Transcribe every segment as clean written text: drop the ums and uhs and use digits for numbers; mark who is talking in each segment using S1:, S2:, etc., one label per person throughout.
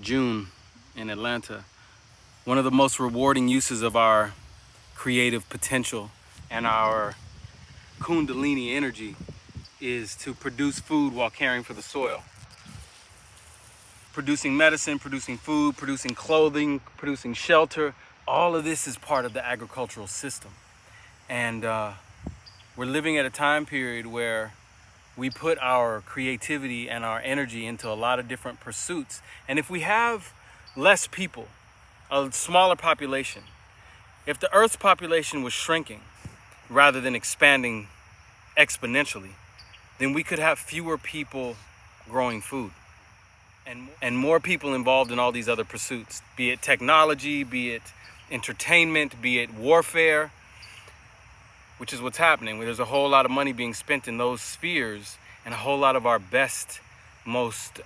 S1: June in Atlanta, one of the most rewarding uses of our creative potential and our kundalini energy is to produce food while caring for the soil. Producing medicine, producing food, producing clothing, producing shelter, all of this is part of the agricultural system. And we're living at a time period where we put our creativity and our energy into a lot of different pursuits. And if we have less people, a smaller population, if the Earth's population was shrinking rather than expanding exponentially, then we could have fewer people growing food and more people involved in all these other pursuits, be it technology, be it entertainment, be it warfare, which is what's happening. There's a whole lot of money being spent in those spheres, and a whole lot of our best, most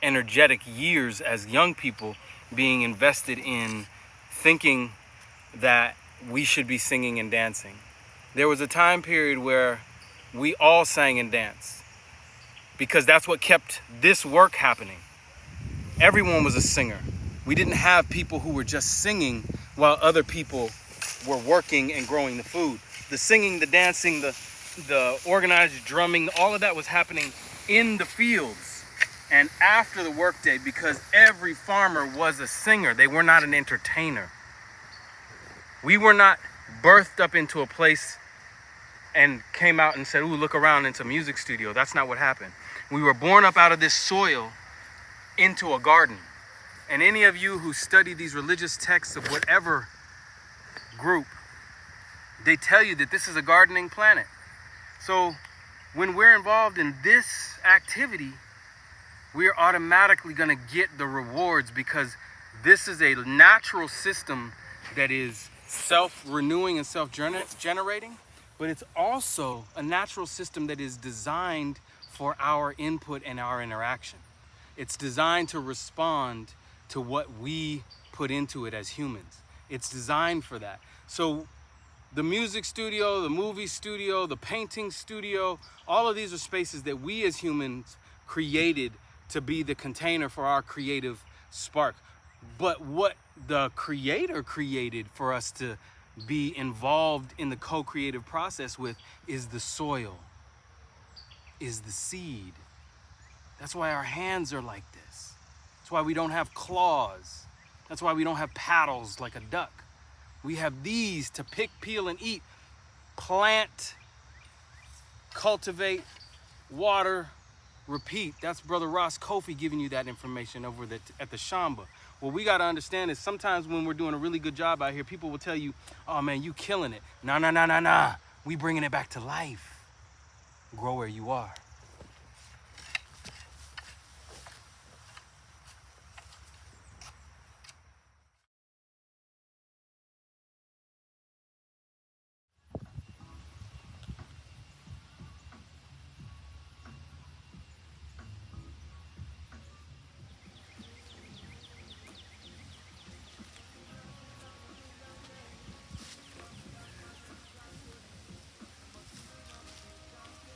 S1: energetic years as young people being invested in thinking that we should be singing and dancing. There was a time period where we all sang and danced because that's what kept this work happening. Everyone was a singer. We didn't have people who were just singing while other people were working and growing the food. The singing, the dancing, the organized drumming, all of that was happening in the fields and after the workday, because every farmer was a singer. They were not an entertainer. We were not birthed up into a place and came out and said, ooh, look around, it's a music studio. That's not what happened. We were born up out of this soil into a garden. And any of you who study these religious texts of whatever group, they tell you that this is a gardening planet. So when we're involved in this activity, we're automatically going to get the rewards, because this is a natural system that is self-renewing and self-generating, but it's also a natural system that is designed for our input and our interaction. It's designed to respond to what we put into it as humans. It's designed for that. So the music studio, the movie studio, the painting studio, all of these are spaces that we as humans created to be the container for our creative spark. But what the creator created for us to be involved in the co-creative process with is the soil, is the seed. That's why our hands are like this. That's why we don't have claws. That's why we don't have paddles like a duck. We have these to pick, peel, and eat. Plant, cultivate, water, repeat. That's Brother Ross Kofi giving you that information over at the Shamba. What we got to understand is sometimes when we're doing a really good job out here, people will tell you, oh man, you killing it. Nah. We bringing it back to life. Grow where you are.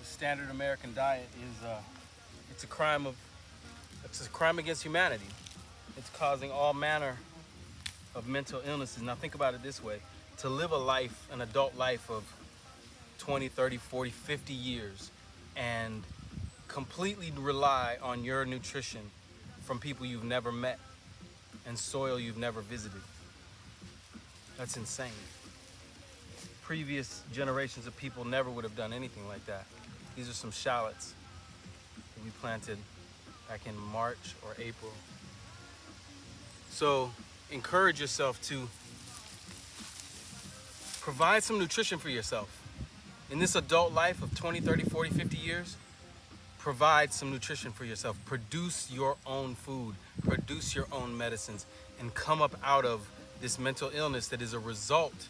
S1: Standard American diet is it's a crime against humanity. It's causing all manner of mental illnesses. Now think about it this way: to live a life, an adult life of 20, 30, 40, 50 years and completely rely on your nutrition from people you've never met and soil you've never visited. That's insane. Previous generations of people never would have done anything like that. These are some shallots that we planted back in March or April. So encourage yourself to provide some nutrition for yourself. In this adult life of 20, 30, 40, 50 years, provide some nutrition for yourself. Produce your own food, produce your own medicines, and come up out of this mental illness that is a result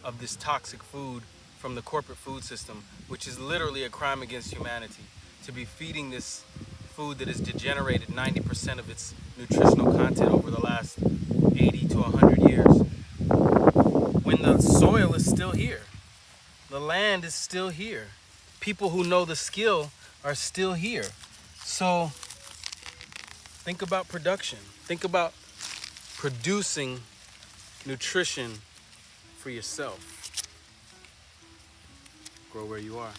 S1: of this toxic food from the corporate food system, which is literally a crime against humanity. To be feeding this food that has degenerated 90% of its nutritional content over the last 80 to 100 years, when the soil is still here, the land is still here, people who know the skill are still here. So think about production. Think about producing nutrition for yourself. Grow where you are.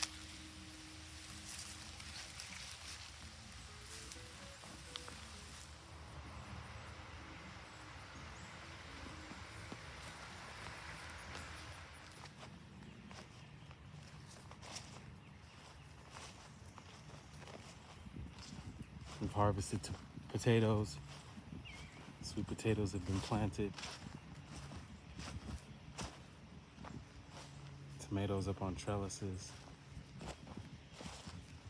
S1: We've harvested potatoes. Sweet potatoes have been planted. Tomatoes up on trellises.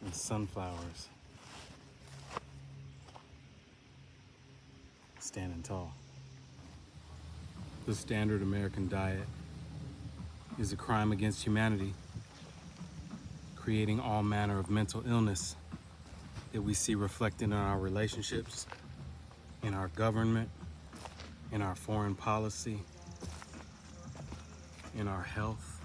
S1: And sunflowers standing tall. The standard American diet is a crime against humanity, creating all manner of mental illness that we see reflected in our relationships, in our government, in our foreign policy, in our health.